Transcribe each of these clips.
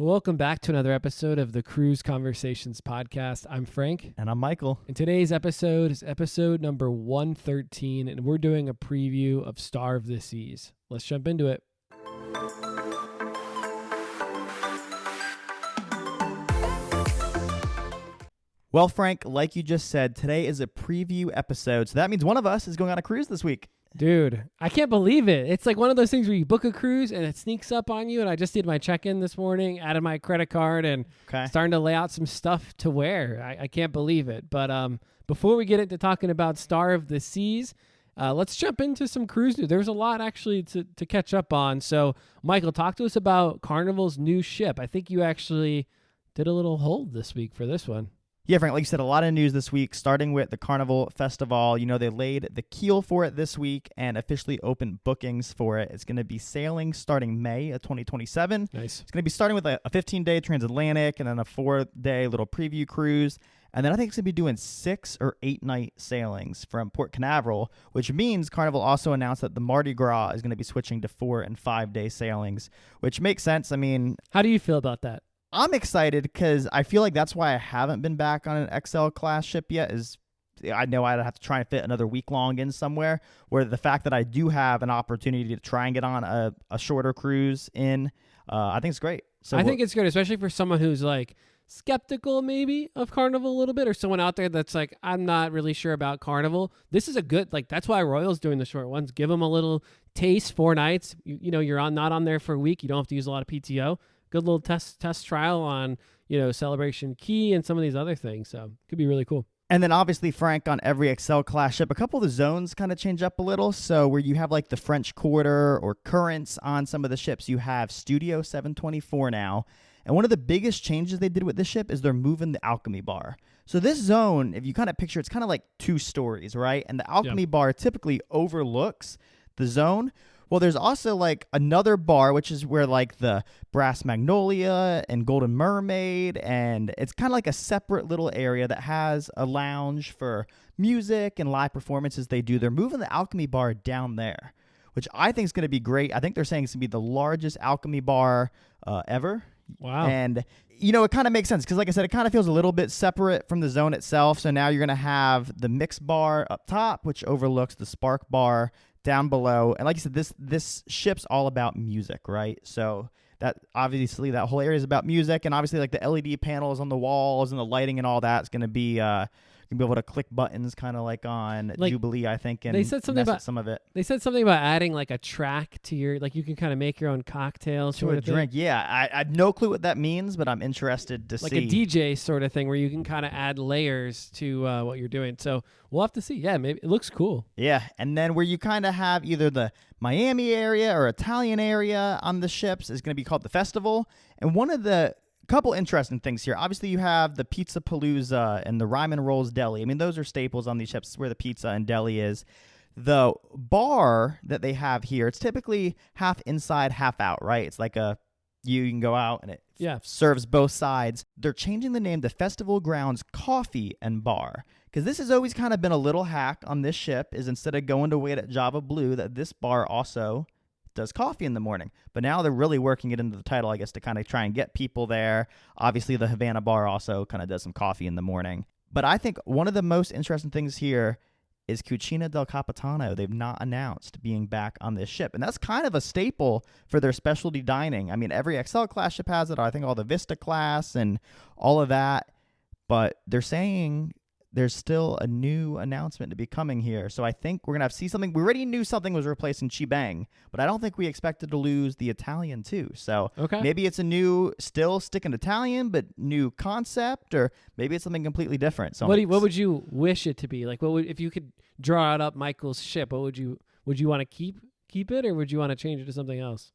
Welcome back to another episode of the Cruise Conversations podcast. I'm Frank. And I'm Michael. And today's episode is episode number 113, and we're doing a preview of Star of the Seas. Let's jump into it. Well, Frank, like you just said, today is a preview episode, so that means one of us is going on a cruise this week. Dude, I can't believe it. It's like one of those things where you book a cruise and it sneaks up on you. And I just did my check-in this morning, added my credit card, and starting to lay out some stuff to wear. I can't believe it. But before we get into talking about Star of the Seas, let's jump into some cruise news. There's a lot actually to catch up on. So, Michael, talk to us about Carnival's new ship. I think you actually did a little hold this week for this one. Yeah, Frank, like you said, a lot of news this week, starting with the Carnival Festival. You know, they laid the keel for it this week and officially opened bookings for it. It's going to be sailing starting May of 2027. Nice. It's going to be starting with a 15-day transatlantic and then a 4-day little preview cruise. And then I think it's going to be doing 6 or 8 night sailings from Port Canaveral, which means Carnival also announced that the Mardi Gras is going to be switching to 4 and 5 day sailings, which makes sense. I mean, how do you feel about that? I'm excited because I feel like that's why I haven't been back on an XL class ship yet. Is I know I'd have to try and fit another week long in somewhere, where the fact that I do have an opportunity to try and get on a shorter cruise in, I think it's great. So I think it's good, especially for someone who's like skeptical maybe of Carnival a little bit, or someone out there that's like, I'm not really sure about Carnival. This is a good, like, that's why Royal's doing the short ones. Give them a little taste, 4 nights. You know, you're not on there for a week. You don't have to use a lot of PTO. Good little test trial on, Celebration Key and some of these other things. So could be really cool. And then obviously, Frank, on every XL class ship, a couple of the zones kind of change up a little. So where you have like the French Quarter or Currents on some of the ships, you have Studio 724 now. And one of the biggest changes they did with this ship is they're moving the Alchemy Bar. So this zone, if you kind of picture, it's kind of like 2 stories, right? And the Alchemy Bar typically overlooks the zone. Well, there's also like another bar, which is where like the Brass Magnolia and Golden Mermaid, and it's kind of like a separate little area that has a lounge for music and live performances they do. They're moving the Alchemy Bar down there, which I think is going to be great. I think they're saying it's going to be the largest Alchemy Bar ever. Wow. And, it kind of makes sense because, like I said, it kind of feels a little bit separate from the zone itself. So now you're going to have the Mix Bar up top, which overlooks the Spark Bar down below. And like you said, this ship's all about music, right? So that obviously that whole area is about music, and obviously like the LED panels on the walls and the lighting and all that's going to be you can be able to click buttons kind of like on Jubilee, I think, and they said something about some of it. They said something about adding like a track to your, like you can kind of make your own cocktails to a drink. Yeah, I had no clue what that means, but I'm interested to see. Like a DJ sort of thing where you can kind of add layers to what you're doing. So we'll have to see. Yeah, maybe it looks cool. Yeah, and then where you kind of have either the Miami area or Italian area on the ships is going to be called the Festival. And one of the couple interesting things here. Obviously, you have the Pizza Palooza and the Ryman Rolls Deli. I mean, those are staples on these ships. It's where the pizza and deli is. The bar that they have here, it's typically half inside, half out, right? It's like you can go out and it serves both sides. They're changing the name to Festival Grounds Coffee and Bar, because this has always kind of been a little hack on this ship, is instead of going to wait at Java Blue, that this bar also does coffee in the morning. But now they're really working it into the title, I guess, to kind of try and get people there. Obviously, the Havana Bar also kind of does some coffee in the morning. But I think one of the most interesting things here is Cucina del Capitano. They've not announced being back on this ship. And that's kind of a staple for their specialty dining. I mean, every XL class ship has it. I think all the Vista class and all of that. But they're saying there's still a new announcement to be coming here. So I think we're going to have to see something. We already knew something was replacing Chibang, but I don't think we expected to lose the Italian too. So maybe it's a new, still sticking Italian, but new concept, or maybe it's something completely different. So what would you wish it to be? Like, if you could draw it up Michael's ship, would you want to keep it, or would you want to change it to something else?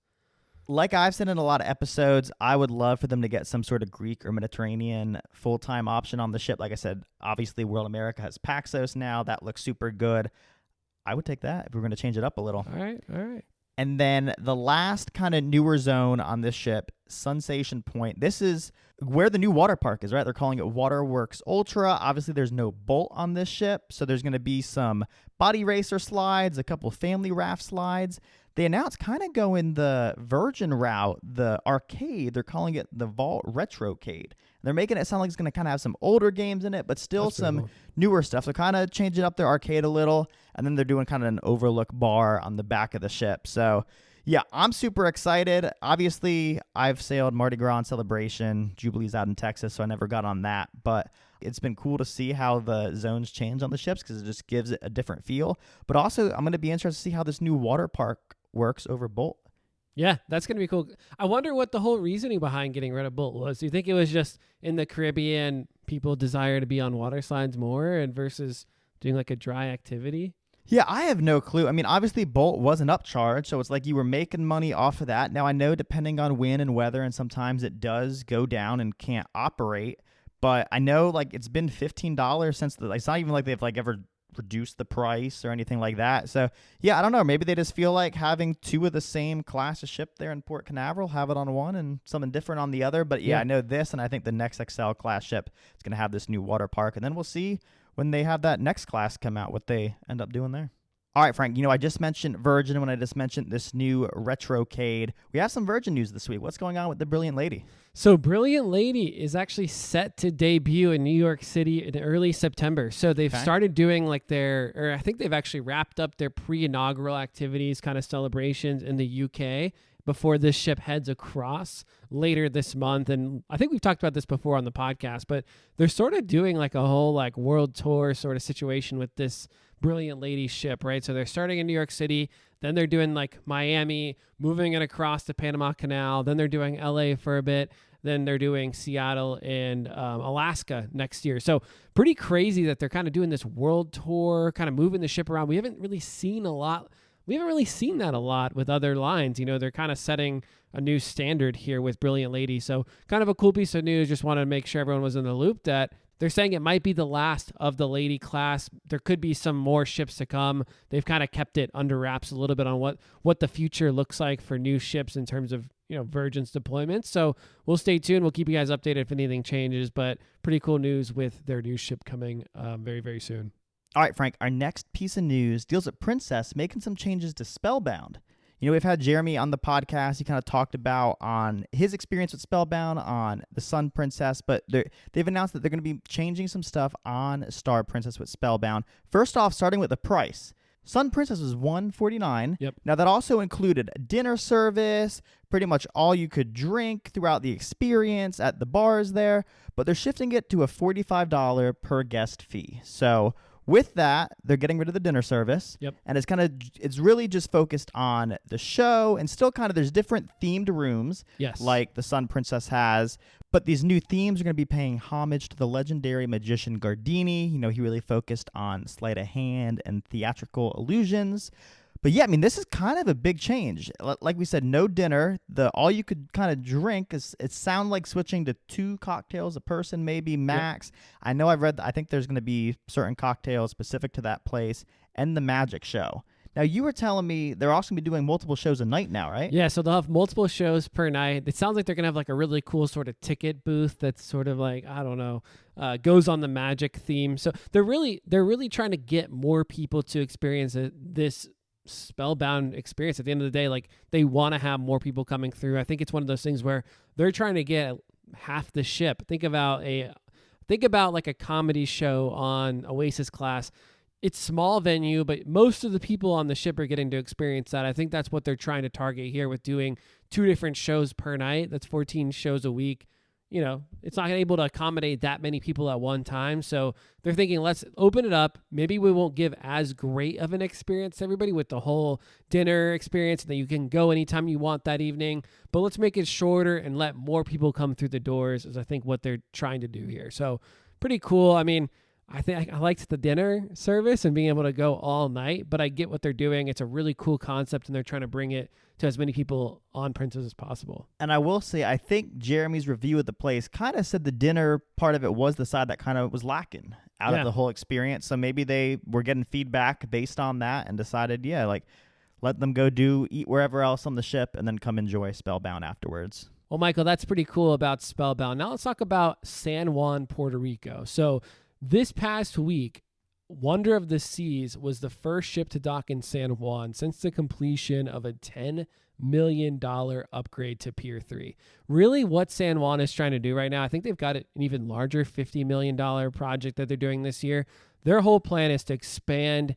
Like I've said in a lot of episodes, I would love for them to get some sort of Greek or Mediterranean full-time option on the ship. Like I said, obviously World America has Paxos now. That looks super good. I would take that if we were going to change it up a little. All right. And then the last kind of newer zone on this ship, Sensation Point. This is where the new water park is, right? They're calling it Waterworks Ultra. Obviously, there's no bolt on this ship, so there's going to be some body racer slides, a couple family raft slides. They announced kind of going the Virgin route, the arcade. They're calling it the Vault Retrocade. They're making it sound like it's going to kind of have some older games in it, but still some newer stuff. They're kind of changing up their arcade a little, and then they're doing kind of an overlook bar on the back of the ship. So, yeah, I'm super excited. Obviously, I've sailed Mardi Gras and Celebration. Jubilee's out in Texas, so I never got on that. But it's been cool to see how the zones change on the ships because it just gives it a different feel. But also, I'm going to be interested to see how this new water park works over Bolt. Yeah, that's going to be cool. I wonder what the whole reasoning behind getting rid of Bolt was. Do you think it was just in the Caribbean, people desire to be on water slides more and versus doing like a dry activity? Yeah, I have no clue. I mean, obviously, Bolt was an upcharge, so it's like you were making money off of that. Now, I know depending on wind and weather, and sometimes it does go down and can't operate, but I know like it's been $15 since it's not even like they've like ever reduced the price or anything like that. So, yeah, I don't know. Maybe they just feel like having two of the same class of ship there in Port Canaveral, have it on one and something different on the other. But, yeah, I know this, and I think the next XL class ship is going to have this new water park, and then we'll see when they have that next class come out, what they end up doing there. All right, Frank, I just mentioned Virgin when I just mentioned this new Retrocade. We have some Virgin news this week. What's going on with the Brilliant Lady? So Brilliant Lady is actually set to debut in New York City in early September. So they've started doing like I think they've actually wrapped up their pre-inaugural activities, kind of celebrations in the UK before this ship heads across later this month. And I think we've talked about this before on the podcast, but they're sort of doing like a whole like world tour sort of situation with this Brilliant Lady ship, right? So they're starting in New York City, then they're doing like Miami, moving it across the Panama Canal, then they're doing LA for a bit, then they're doing Seattle and Alaska next year. So pretty crazy that they're kind of doing this world tour, kind of moving the ship around. We haven't really seen that a lot with other lines. They're kind of setting a new standard here with Brilliant Lady. So kind of a cool piece of news. Just wanted to make sure everyone was in the loop that they're saying it might be the last of the Lady class. There could be some more ships to come. They've kind of kept it under wraps a little bit on what the future looks like for new ships in terms of Virgin's deployments. So we'll stay tuned. We'll keep you guys updated if anything changes. But pretty cool news with their new ship coming very, very soon. All right, Frank, our next piece of news deals with Princess making some changes to Spellbound. We've had Jeremy on the podcast. He kind of talked about on his experience with Spellbound on the Sun Princess, but they've announced that they're going to be changing some stuff on Star Princess with Spellbound. First off, starting with the price. Sun Princess was $149. Yep. Now, that also included dinner service, pretty much all you could drink throughout the experience at the bars there, but they're shifting it to a $45 per guest fee. So with that, they're getting rid of the dinner service. Yep. And it's really just focused on the show, and still kind of there's different themed rooms, yes, like the Sun Princess has. But these new themes are going to be paying homage to the legendary magician Gardini. He really focused on sleight of hand and theatrical illusions. But yeah, this is kind of a big change. Like we said, no dinner. All you could kind of drink it sounds like switching to 2 cocktails a person, maybe max. Yep. I know I think there's going to be certain cocktails specific to that place and the magic show. Now, you were telling me they're also going to be doing multiple shows a night now, right? Yeah, so they'll have multiple shows per night. It sounds like they're going to have like a really cool sort of ticket booth that's sort of like, I don't know, goes on the magic theme. So they're really trying to get more people to experience this Spellbound experience. At the end of the day, like, they want to have more people coming through. I think it's one of those things where they're trying to get half the ship. Think about like a comedy show on Oasis class. It's small venue, but most of the people on the ship are getting to experience that. I think that's what they're trying to target here with doing 2 different shows per night. That's 14 shows a week. It's not able to accommodate that many people at one time. So they're thinking, let's open it up. Maybe we won't give as great of an experience to everybody with the whole dinner experience that you can go anytime you want that evening, but let's make it shorter and let more people come through the doors, is I think what they're trying to do here. So pretty cool. I think I liked the dinner service and being able to go all night, but I get what they're doing. It's a really cool concept, and they're trying to bring it to as many people on Princess as possible. And I will say, I think Jeremy's review of the place kind of said the dinner part of it was the side that kind of was lacking out of the whole experience. So maybe they were getting feedback based on that and decided, let them go eat wherever else on the ship, and then come enjoy Spellbound afterwards. Well, Michael, that's pretty cool about Spellbound. Now let's talk about San Juan, Puerto Rico. So this past week, Wonder of the Seas was the first ship to dock in San Juan since the completion of a $10 million upgrade to Pier 3. Really what San Juan is trying to do right now, I think they've got an even larger $50 million project that they're doing this year. Their whole plan is to expand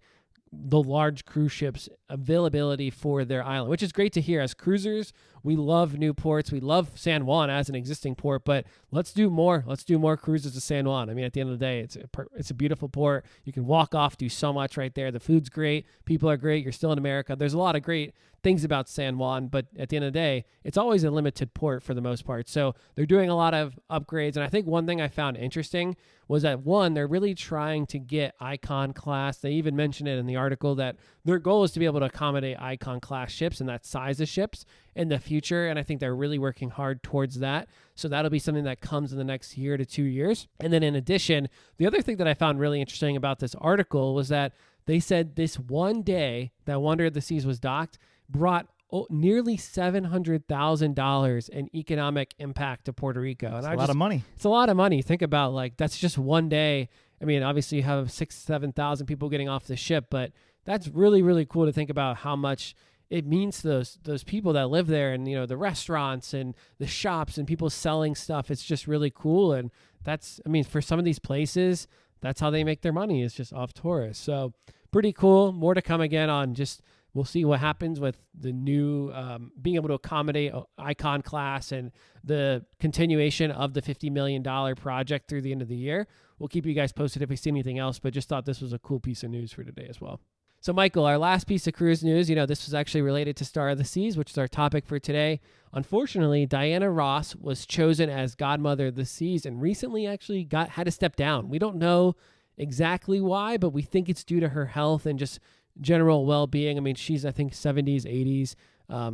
the large cruise ships availability for their island, which is great to hear. As cruisers, we love new ports. We love San Juan as an existing port, but let's do more. Let's do more cruises to San Juan. I mean, at the end of the day, it's a beautiful port. You can walk off, do so much right there. The food's great. People are great. You're still in America. There's a lot of great things about San Juan, but at the end of the day, it's always a limited port for the most part. So they're doing a lot of upgrades. And I think one thing I found interesting was that, one, they're really trying to get Icon class. They even mentioned it in the article that their goal is to be able to accommodate Icon class ships and that size of ships in the future. And I think they're really working hard towards that. So that'll be something that comes in the next year to 2 years. And then in addition, the other thing that I found really interesting about this article was that they said this one day that Wonder of the Seas was docked brought nearly $700,000 in economic impact to Puerto Rico. And it's a lot of money. It's a lot of money. Think about, like, that's just one day. I mean, obviously you have 7,000 people getting off the ship, but that's really, really cool to think about how much it means to those people that live there, and, you know, the restaurants and the shops and people selling stuff. It's just really cool. And that's, I mean, for some of these places, that's how they make their money, is just off tourists. So pretty cool. More to come again on just, we'll see what happens with the new being able to accommodate Icon class and the continuation of the $50 million project through the end of the year. We'll keep you guys posted if we see anything else, but just thought this was a cool piece of news for today as well. So, Michael, our last piece of cruise news, you know, this was actually related to Star of the Seas, which is our topic for today. Unfortunately, Diana Ross was chosen as Godmother of the Seas and recently actually had to step down. We don't know exactly why, but we think it's due to her health and just general well-being. I mean, she's, I think, 70s, 80s,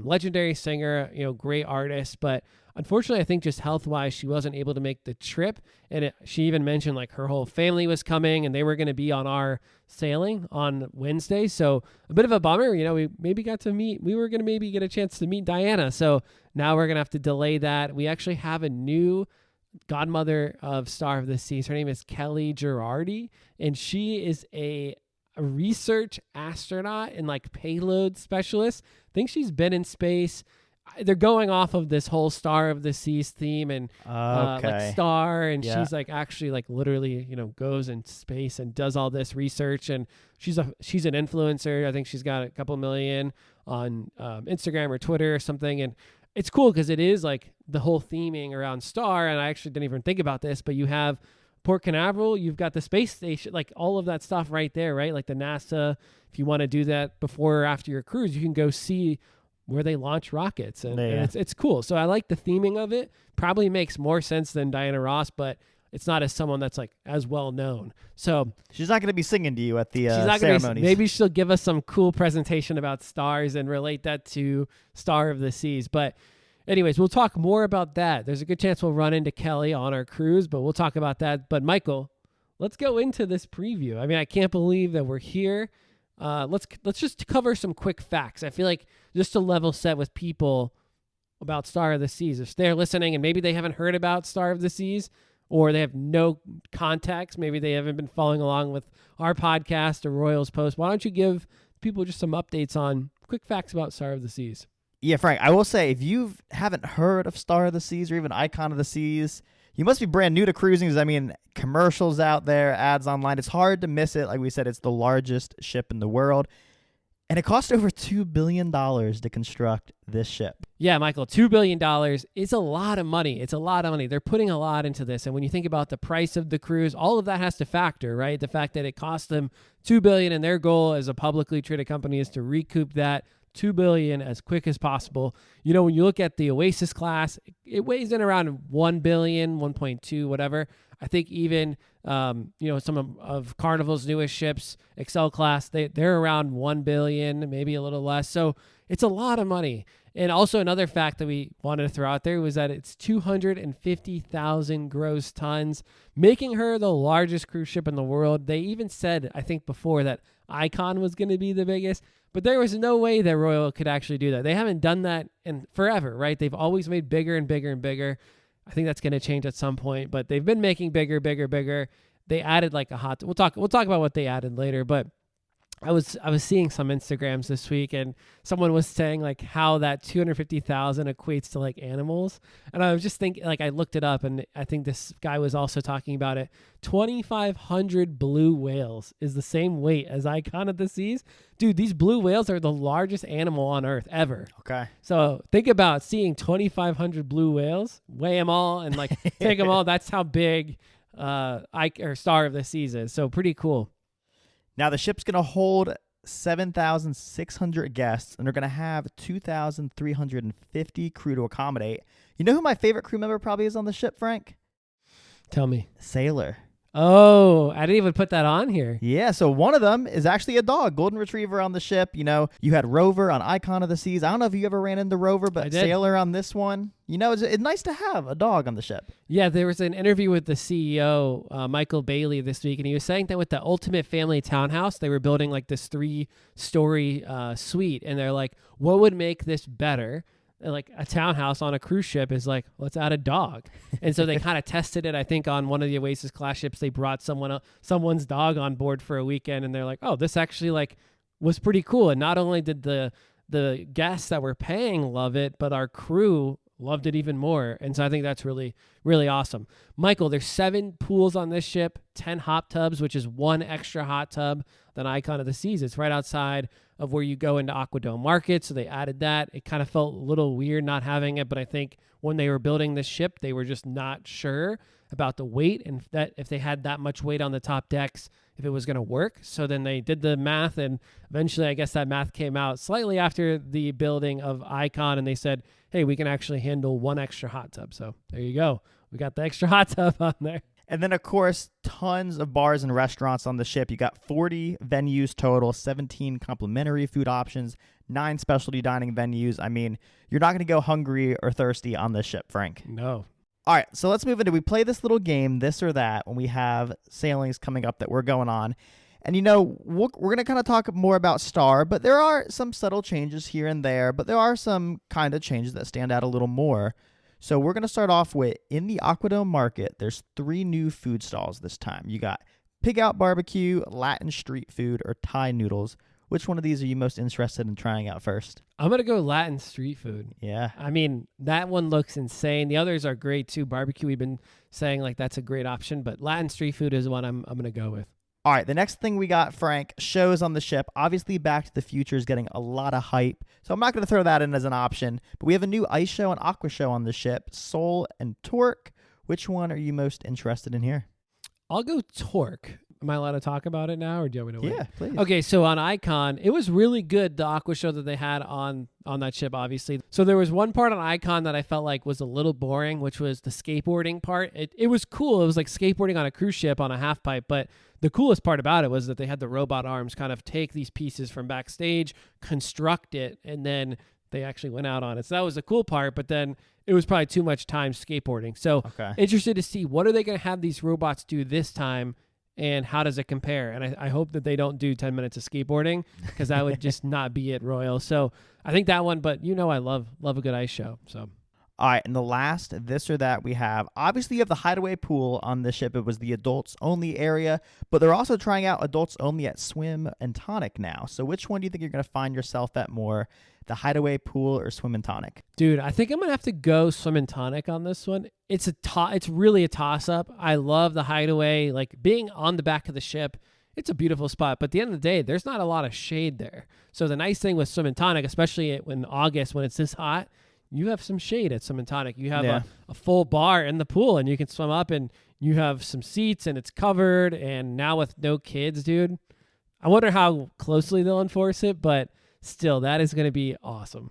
legendary singer, you know, great artist, but unfortunately, I think just health-wise, she wasn't able to make the trip. And she even mentioned, like, her whole family was coming and they were going to be on our sailing on Wednesday. So a bit of a bummer. You know, we were going to maybe get a chance to meet Diana. So now we're going to have to delay that. We actually have a new godmother of Star of the Seas. Her name is Kelly Girardi, and she is a research astronaut and, like, payload specialist. I think she's been in space. They're going off of this whole Star of the Seas theme and like Star, and she's like actually like literally, you know, goes in space and does all this research, and she's an influencer. I think she's got a couple million on Instagram or Twitter or something, and it's cool because it is like the whole theming around Star. And I actually didn't even think about this, but you have Port Canaveral, you've got the space station, like all of that stuff right there, right? Like the NASA, if you want to do that before or after your cruise, you can go see where they launch rockets, and it's cool. So I like the theming of it. Probably makes more sense than Diana Ross, but it's not as someone that's like as well known. So she's not going to be singing to you at the ceremonies. Maybe she'll give us some cool presentation about stars and relate that to Star of the Seas. But anyways, we'll talk more about that. There's a good chance we'll run into Kelly on our cruise, but we'll talk about that. But Michael, let's go into this preview. I mean, I can't believe that we're here. Let's just cover some quick facts. I feel like just to level set with people about Star of the Seas, if they're listening and maybe they haven't heard about Star of the Seas or they have no context, maybe they haven't been following along with our podcast or Royals Post, why don't you give people just some updates on quick facts about Star of the Seas? Yeah, Frank, I will say, if you haven't heard of Star of the Seas or even Icon of the Seas, you must be brand new to cruising. I mean, commercials out there, ads online. It's hard to miss it. Like we said, it's the largest ship in the world. And it cost over $2 billion to construct this ship. Yeah, Michael, $2 billion is a lot of money. It's a lot of money. They're putting a lot into this. And when you think about the price of the cruise, all of that has to factor, right? The fact that it cost them $2 billion, and their goal as a publicly traded company is to recoup that $2 billion as quick as possible. You know, when you look at the Oasis class, it weighs in around $1 billion, 1.2, whatever. I think even, you know, some of Carnival's newest ships, Excel class, they're around $1 billion, maybe a little less. So it's a lot of money. And also another fact that we wanted to throw out there was that it's 250,000 gross tons, making her the largest cruise ship in the world. They even said, I think before, that Icon was going to be the biggest, but there was no way that Royal could actually do that. They haven't done that in forever, right? They've always made bigger and bigger and bigger. I think that's going to change at some point, but they've been making bigger, bigger, bigger. They added like a hot. We'll talk about what they added later, but I was seeing some Instagrams this week, and someone was saying like how that 250,000 equates to like animals, and I was just thinking, like, I looked it up, and I think this guy was also talking about it. 2,500 blue whales is the same weight as Icon of the Seas. Dude, these blue whales are the largest animal on Earth ever. Okay. So think about seeing 2,500 blue whales, weigh them all, and like take them all. That's how big Star of the Seas is. So pretty cool. Now, the ship's going to hold 7,600 guests, and they're going to have 2,350 crew to accommodate. You know who my favorite crew member probably is on the ship, Frank? Tell me. Sailor. Oh, I didn't even put that on here. Yeah, so one of them is actually a dog, golden retriever on the ship. You know, you had Rover on Icon of the Seas. I don't know if you ever ran into Rover, but Sailor on this one. You know, it's nice to have a dog on the ship. Yeah, there was an interview with the CEO, Michael Bailey, this week, and he was saying that with the Ultimate Family Townhouse, they were building like this 3-story suite, and they're like, what would make this better? Like a townhouse on a cruise ship is like, let's add a dog. And so they kind of tested it. I think on one of the Oasis class ships, they brought someone's dog on board for a weekend, and they're like, oh, this actually like was pretty cool. And not only did the guests that were paying love it, but our crew loved it even more. And so I think that's really, really awesome. Michael, there's 7 pools on this ship, 10 hot tubs, which is 1 extra hot tub than Icon of the Seas. It's right outside of where you go into Aquadome Market, so they added that. It kind of felt a little weird not having it, but I think when they were building this ship, they were just not sure about the weight, and that if they had that much weight on the top decks, if it was going to work. So then they did the math, and eventually I guess that math came out slightly after the building of Icon, and they said, hey, we can actually handle 1 extra hot tub. So there you go. We got the extra hot tub on there. And then, of course, tons of bars and restaurants on the ship. You got 40 venues total, 17 complimentary food options, 9 specialty dining venues. I mean, you're not going to go hungry or thirsty on this ship, Frank. No. All right, so let's move into, we play this little game, this or that, when we have sailings coming up that we're going on. And, you know, we're going to kind of talk more about Star, but there are some subtle changes here and there, but there are some kind of changes that stand out a little more. So we're going to start off with, in the Aquadome Market, there's 3 new food stalls this time. You got Pig Out Barbecue, Latin Street Food, or Thai Noodles. Which one of these are you most interested in trying out first? I'm going to go Latin Street Food. Yeah. I mean, that one looks insane. The others are great too. Barbecue, we've been saying like that's a great option, but Latin Street Food is one I'm going to go with. All right, the next thing we got, Frank, shows on the ship. Obviously, Back to the Future is getting a lot of hype, so I'm not going to throw that in as an option. But we have a new ice show and aqua show on the ship, Soul and Torque. Which one are you most interested in here? I'll go Torque. Am I allowed to talk about it now, or do you want me to wait? Yeah, please. Okay, so on Icon, it was really good, the aqua show that they had on that ship, obviously. So there was one part on Icon that I felt like was a little boring, which was the skateboarding part. It was cool. It was like skateboarding on a cruise ship on a half pipe, but the coolest part about it was that they had the robot arms kind of take these pieces from backstage, construct it, and then they actually went out on it. So that was the cool part, but then it was probably too much time skateboarding. So Interested to see what are they going to have these robots do this time, and how does it compare? And I hope that they don't do 10 minutes of skateboarding, because that would just not be it, Royal. So I think that one, but you know I love a good ice show. So. All right, and the last, this or that, we have, obviously you have the hideaway pool on the ship. It was the adults only area, but they're also trying out adults only at Swim and Tonic now. So which one do you think you're going to find yourself at more, the hideaway pool or Swim and Tonic? Dude, I think I'm going to have to go Swim and Tonic on this one. It's really a toss-up. I love the hideaway, like being on the back of the ship. It's a beautiful spot, but at the end of the day, there's not a lot of shade there. So the nice thing with Swim and Tonic, especially in August when it's this hot, you have some shade at Swim and Tonic. You have a full bar in the pool, and you can swim up, and you have some seats, and it's covered. And now with no kids, dude, I wonder how closely they'll enforce it, but still, that is going to be awesome.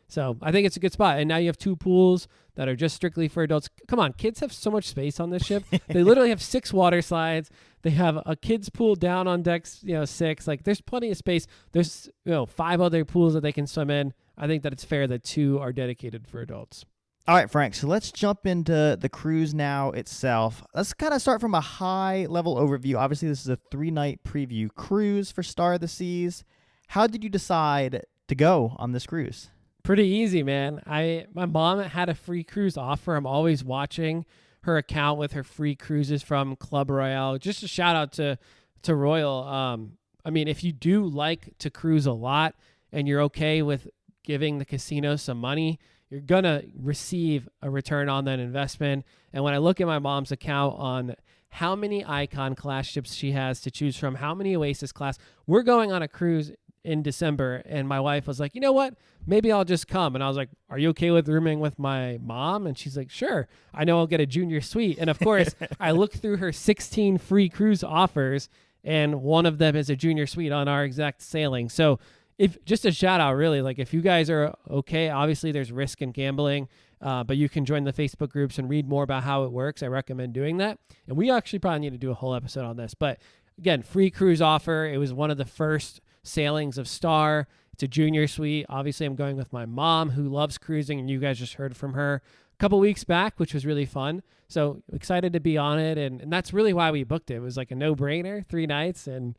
So I think it's a good spot. And now you have 2 pools that are just strictly for adults. Come on, kids have so much space on this ship. They literally have 6 water slides. They have a kids pool down on decks, 6. Like, there's plenty of space. There's 5 other pools that they can swim in. I think that it's fair that 2 are dedicated for adults. All right, Frank, so let's jump into the cruise now itself. Let's kind of start from a high-level overview. Obviously, this is a 3-night preview cruise for Star of the Seas. How did you decide to go on this cruise? Pretty easy, man. My mom had a free cruise offer. I'm always watching her account with her free cruises from Club Royale. Just a shout-out to Royal. I mean, if you do like to cruise a lot and you're okay with giving the casino some money, you're going to receive a return on that investment. And when I look at my mom's account on how many Icon class ships she has to choose from, how many Oasis class, we're going on a cruise in December. And my wife was like, you know what? Maybe I'll just come. And I was like, are you okay with rooming with my mom? And she's like, sure. I know I'll get a junior suite. And of course, I looked through her 16 free cruise offers, and one of them is a junior suite on our exact sailing. So if just a shout out, really, like if you guys are okay, obviously there's risk in gambling, but you can join the Facebook groups and read more about how it works. I recommend doing that. And we actually probably need to do a whole episode on this. But again, free cruise offer. It was one of the first sailings of Star. It's a junior suite. Obviously, I'm going with my mom who loves cruising, and you guys just heard from her a couple weeks back, which was really fun. So excited to be on it. And that's really why we booked it. It was like a no-brainer, 3 nights and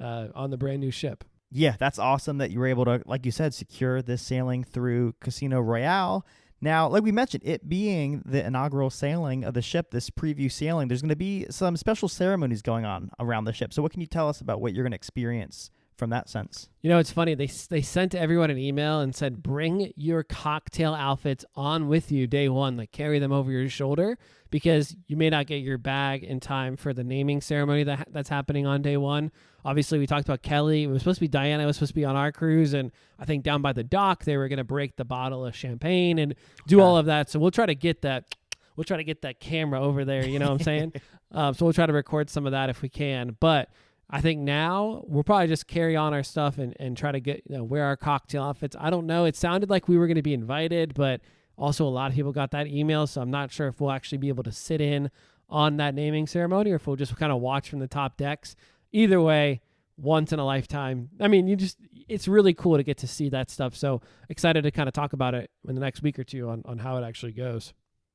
on the brand new ship. Yeah, that's awesome that you were able to, like you said, secure this sailing through Casino Royale. Now, like we mentioned, it being the inaugural sailing of the ship, this preview sailing, there's going to be some special ceremonies going on around the ship. So what can you tell us about what you're going to experience from that sense? You know, it's funny. They sent everyone an email and said, bring your cocktail outfits on with you day one, like carry them over your shoulder, because you may not get your bag in time for the naming ceremony that's happening on day one. Obviously, we talked about Kelly. It was supposed to be Diana. It was supposed to be on our cruise. And I think down by the dock, they were going to break the bottle of champagne and do all of that. So we'll try to get that. We'll try to get that camera over there. You know what I'm saying? So we'll try to record some of that if we can. But I think now we'll probably just carry on our stuff and try to wear our cocktail outfits. I don't know. It sounded like we were going to be invited, but also a lot of people got that email. So I'm not sure if we'll actually be able to sit in on that naming ceremony or if we'll just kind of watch from the top decks. Either way, once in a lifetime. I mean, it's really cool to get to see that stuff. So excited to kind of talk about it in the next week or two on how it actually goes.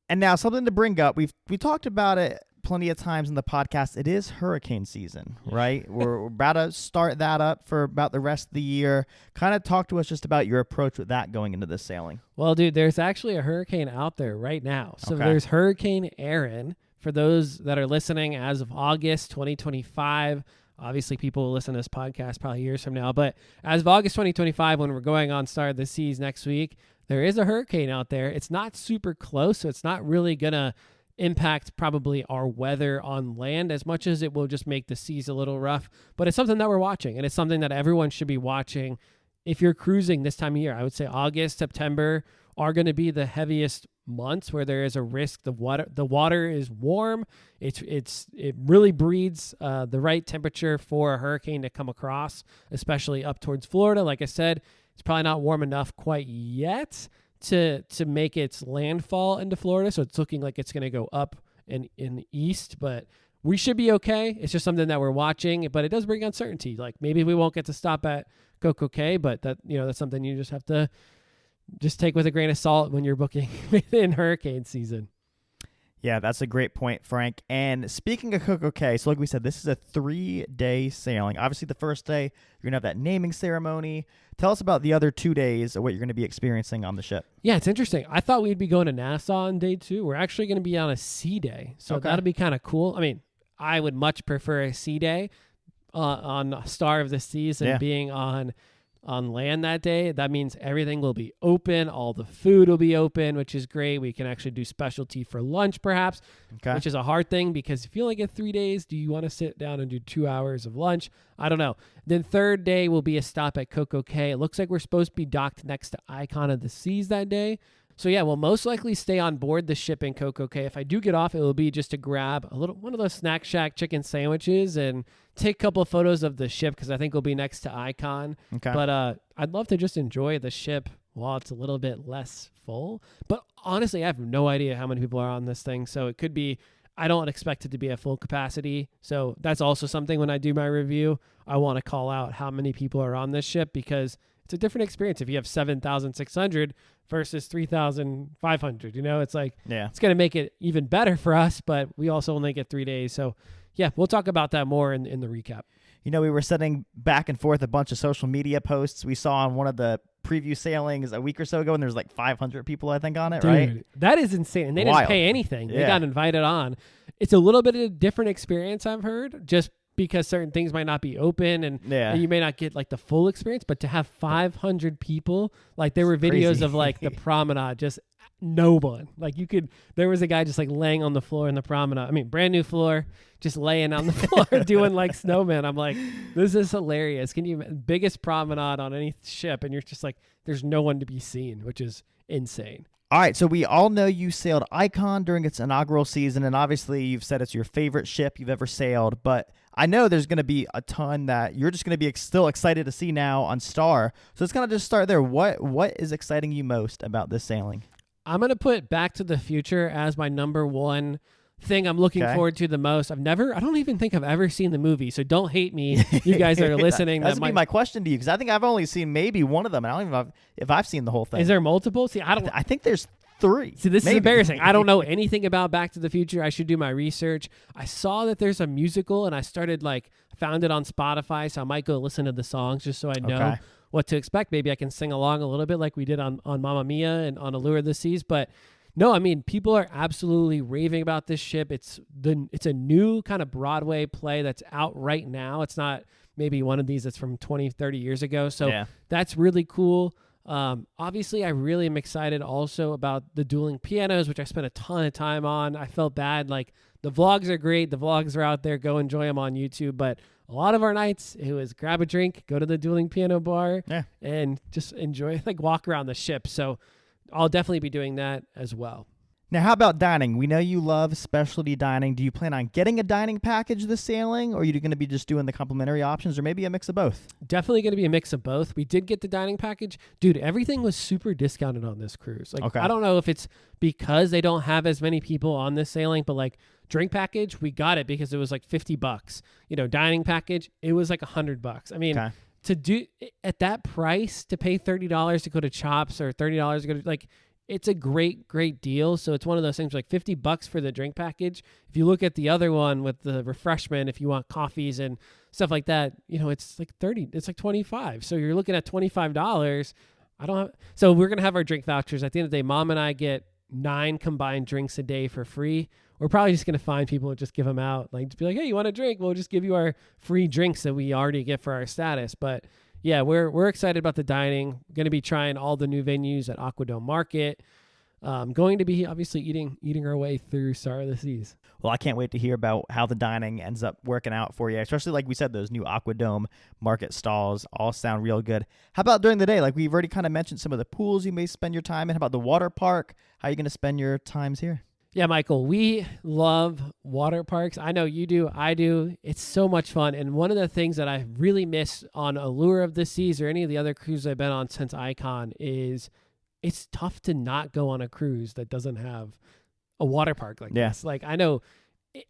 And now something to bring up. We talked about it plenty of times in the podcast. It is hurricane season, right? We're about to start that up for about the rest of the year. Kind of talk to us just about your approach with that going into this sailing. Well, dude, there's actually a hurricane out there right now. So there's Hurricane Aaron. For those that are listening as of August 2025, obviously people will listen to this podcast probably years from now, but as of August 2025, when we're going on Star of the Seas next week, there is a hurricane out there. It's not super close, so it's not really going to impact probably our weather on land as much as it will just make the seas a little rough. But it's something that we're watching, and it's something that everyone should be watching if you're cruising this time of year. I would say August, September are going to be the heaviest months where there is a risk. The water is warm. It really breeds the right temperature for a hurricane to come across, especially up towards Florida. Like I said, it's probably not warm enough quite yet to make its landfall into Florida. So it's looking like it's going to go up in east, but we should be okay. It's just something that we're watching, but it does bring uncertainty. Like maybe we won't get to stop at Coco Cay, but that's something you just have to just take with a grain of salt when you're booking in hurricane season. Yeah, that's a great point, Frank. And speaking of Coco Cay, so like we said, this is a 3-day sailing. Obviously, the first day, you're going to have that naming ceremony. Tell us about the other 2 days of what you're going to be experiencing on the ship. Yeah, it's interesting. I thought we'd be going to Nassau on day 2. We're actually going to be on a sea day. So that'll be kind of cool. I mean, I would much prefer a sea day on Star of the Seas than being on land that day. That means everything will be open. All the food will be open, which is great. We can actually do specialty for lunch perhaps, which is a hard thing because if you only get 3 days, do you want to sit down and do 2 hours of lunch? I don't know. Then third day will be a stop at Coco Cay. It looks like we're supposed to be docked next to Icon of the Seas that day. So yeah, we'll most likely stay on board the ship in Coco Cay. If I do get off, it will be just to grab one of those Snack Shack chicken sandwiches and take a couple of photos of the ship because I think we'll be next to Icon. Okay. But I'd love to just enjoy the ship while it's a little bit less full. But honestly, I have no idea how many people are on this thing. So it could be, I don't expect it to be at full capacity. So that's also something when I do my review, I want to call out how many people are on this ship because it's a different experience if you have 7,600 versus 3,500. It's like, it's going to make it even better for us, but we also only get 3 days. So yeah, we'll talk about that more in the recap. We were sending back and forth a bunch of social media posts we saw on one of the preview sailings a week or so ago, and there's like 500 people, I think, on it, right? That is insane. And they didn't pay anything. They got invited on. It's a little bit of a different experience, I've heard, just because certain things might not be open and you may not get like the full experience, but to have 500 people, like there were videos of like the promenade, just no one. Like there was a guy just like laying on the floor in the promenade. I mean, brand new floor, just laying on the floor doing like snowman. I'm like, this is hilarious. Biggest promenade on any ship, and you're just like, there's no one to be seen, which is insane. All right, so we all know you sailed Icon during its inaugural season, and obviously you've said it's your favorite ship you've ever sailed, but I know there's going to be a ton that you're just going to be still excited to see now on Star. So let's kind of just start there. What is exciting you most about this sailing? I'm going to put Back to the Future as my number one thing I'm looking forward to the most. I don't even think I've ever seen the movie, so don't hate me, you guys that are listening. That's going to be my question to you, because I think I've only seen maybe one of them, and I don't even know if I've seen the whole thing. Is there multiple? See, I think there's 3. See, this is embarrassing. I don't know anything about Back to the Future. I should do my research. I saw that there's a musical, and I found it on Spotify, so I might go listen to the songs just so I know what to expect. Maybe I can sing along a little bit like we did on Mamma Mia and on Allure of the Seas. But no, I mean, people are absolutely raving about this ship. It's a new kind of Broadway play that's out right now. It's not maybe one of these that's from 20, 30 years ago. So that's really cool. Obviously, I really am excited also about the dueling pianos, which I spent a ton of time on. I felt bad. Like, the vlogs are great. The vlogs are out there. Go enjoy them on YouTube. But a lot of our nights, it was grab a drink, go to the dueling piano bar, and just enjoy, like walk around the ship. So I'll definitely be doing that as well. Now, how about dining? We know you love specialty dining. Do you plan on getting a dining package this sailing, or are you going to be just doing the complimentary options, or maybe a mix of both? Definitely going to be a mix of both. We did get the dining package. Dude, everything was super discounted on this cruise. Like, I don't know if it's because they don't have as many people on this sailing, but like drink package, we got it because it was like $50. Dining package, it was like $100. I mean, to do at that price, to pay $30 to go to Chops or $30 to go to, like, it's a great deal. So it's one of those things, like $50 for the drink package. If you look at the other one with the refreshment, if you want coffees and stuff like that, it's like 30, it's like 25. So you're looking at $25. So we're going to have our drink vouchers. At the end of the day, Mom and I get 9 combined drinks a day for free. We're probably just going to find people and just give them out. Like, to be like, hey, you want a drink? We'll just give you our free drinks that we already get for our status. But yeah, we're excited about the dining. We're going to be trying all the new venues at Aquadome Market. Going to be obviously eating our way through Star of the Seas. Well, I can't wait to hear about how the dining ends up working out for you, especially like we said, those new Aquadome Market stalls all sound real good. How about during the day? Like, we've already kind of mentioned some of the pools you may spend your time in. How about the water park? How are you going to spend your times here? Yeah, Michael, we love water parks. I know you do. I do. It's so much fun. And one of the things that I really miss on Allure of the Seas or any of the other cruises I've been on since Icon is it's tough to not go on a cruise that doesn't have a water park like this. Like, I know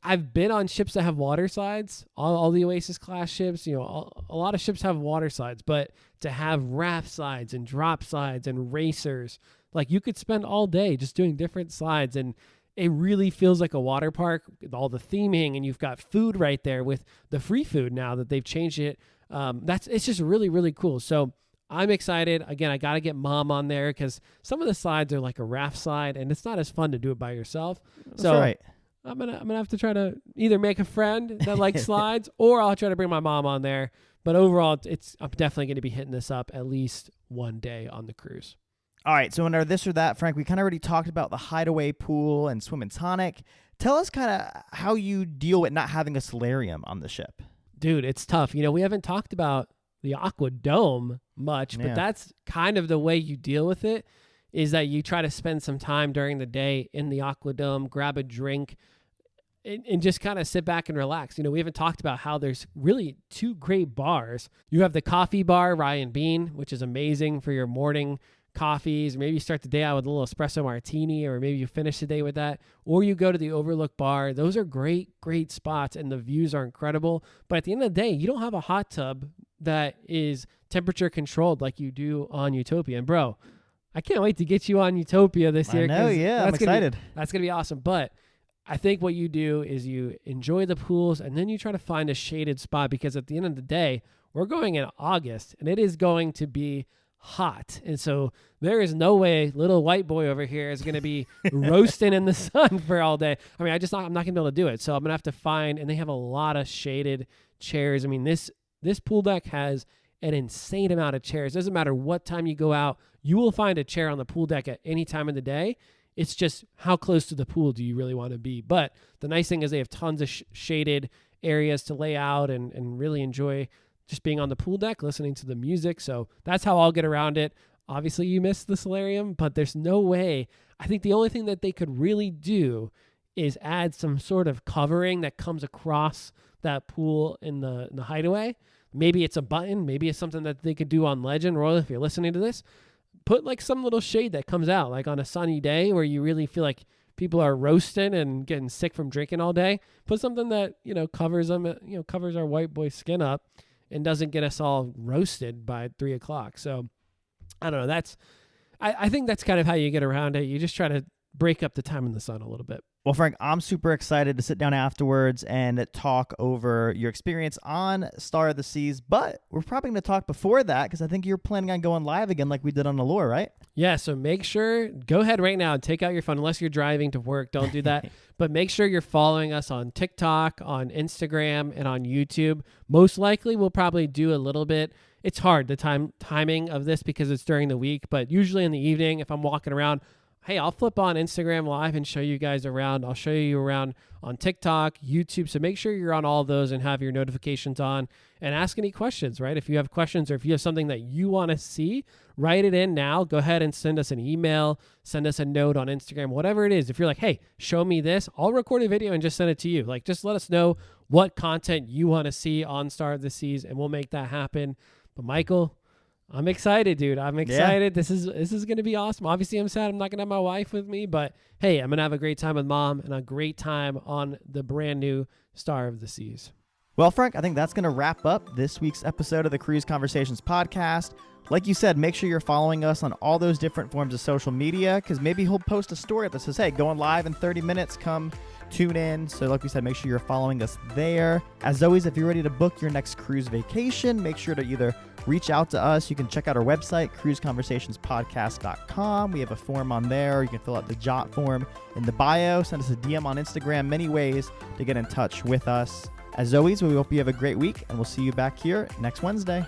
I've been on ships that have water slides, all the Oasis class ships, a lot of ships have water slides, but to have raft slides and drop slides and racers, like, you could spend all day just doing different slides, and it really feels like a water park with all the theming, and you've got food right there with the free food now that they've changed it. It's just really, really cool. So I'm excited. Again, I got to get Mom on there because some of the slides are like a raft slide, and it's not as fun to do it by yourself. That's right. I'm gonna have to try to either make a friend that likes slides, or I'll try to bring my mom on there. But overall, I'm definitely going to be hitting this up at least one day on the cruise. All right, so in our This or That, Frank, we kind of already talked about the hideaway pool and swim and tonic. Tell us kind of how you deal with not having a solarium on the ship. Dude, it's tough. We haven't talked about the Aquadome much, but that's kind of the way you deal with it, is that you try to spend some time during the day in the Aquadome, grab a drink, and just kind of sit back and relax. We haven't talked about how there's really 2 great bars. You have the coffee bar, Ryan Bean, which is amazing for your morning coffees. Maybe you start the day out with a little espresso martini, or maybe you finish the day with that, or you go to the Overlook bar. Those are great spots, and the views are incredible. But at the end of the day, you don't have a hot tub that is temperature controlled like you do on Utopia. And bro, I can't wait to get you on Utopia this year. I know, yeah, I'm excited. That's going to be awesome. But I think what you do is you enjoy the pools and then you try to find a shaded spot, because at the end of the day, we're going in August and it is going to be hot. And so there is no way little white boy over here is going to be roasting in the sun for all day. I mean, I'm not going to be able to do it. So I'm going to have to find, and they have a lot of shaded chairs. I mean, this pool deck has an insane amount of chairs. Doesn't matter what time you go out, you will find a chair on the pool deck at any time of the day. It's just how close to the pool do you really want to be? But the nice thing is they have tons of shaded areas to lay out and really enjoy just being on the pool deck, listening to the music. So that's how I'll get around it. Obviously, you missed the solarium, but there's no way. I think the only thing that they could really do is add some sort of covering that comes across that pool in the hideaway. Maybe it's a button. Maybe it's something that they could do on Legend. Royal, if you're listening to this, put like some little shade that comes out, like on a sunny day where you really feel like people are roasting and getting sick from drinking all day. Put something that, covers them, covers our white boy skin up and doesn't get us all roasted by 3:00. So I don't know. I think that's kind of how you get around it. You just try to break up the time in the sun a little bit. Well, Frank, I'm super excited to sit down afterwards and talk over your experience on Star of the Seas, but we're probably going to talk before that because I think you're planning on going live again like we did on Allure, right? Yeah, so make sure, go ahead right now and take out your phone, unless you're driving to work, don't do that, but make sure you're following us on TikTok, on Instagram, and on YouTube. Most likely, we'll probably do a little bit. It's hard, the timing of this because it's during the week, but usually in the evening, if I'm walking around, hey, I'll flip on Instagram Live and show you guys around. I'll show you around on TikTok, YouTube. So make sure you're on all those and have your notifications on and ask any questions, right? If you have questions or if you have something that you want to see, write it in now. Go ahead and send us an email, send us a note on Instagram, whatever it is. If you're like, hey, show me this, I'll record a video and just send it to you. Like, just let us know what content you want to see on Star of the Seas and we'll make that happen. But Michael, I'm excited, dude. I'm excited. Yeah. This is going to be awesome. Obviously, I'm sad I'm not going to have my wife with me, but hey, I'm going to have a great time with Mom and a great time on the brand new Star of the Seas. Well, Frank, I think that's going to wrap up this week's episode of the Cruise Conversations podcast. Like you said, make sure you're following us on all those different forms of social media because maybe he'll post a story that says, hey, going live in 30 minutes, come tune in. So like we said, make sure you're following us there. As always, if you're ready to book your next cruise vacation, make sure to either reach out to us. You can check out our website, cruiseconversationspodcast.com. We have a form on there. You can fill out the jot form in the bio. Send us a DM on Instagram. Many ways to get in touch with us. As always, we hope you have a great week, and we'll see you back here next Wednesday.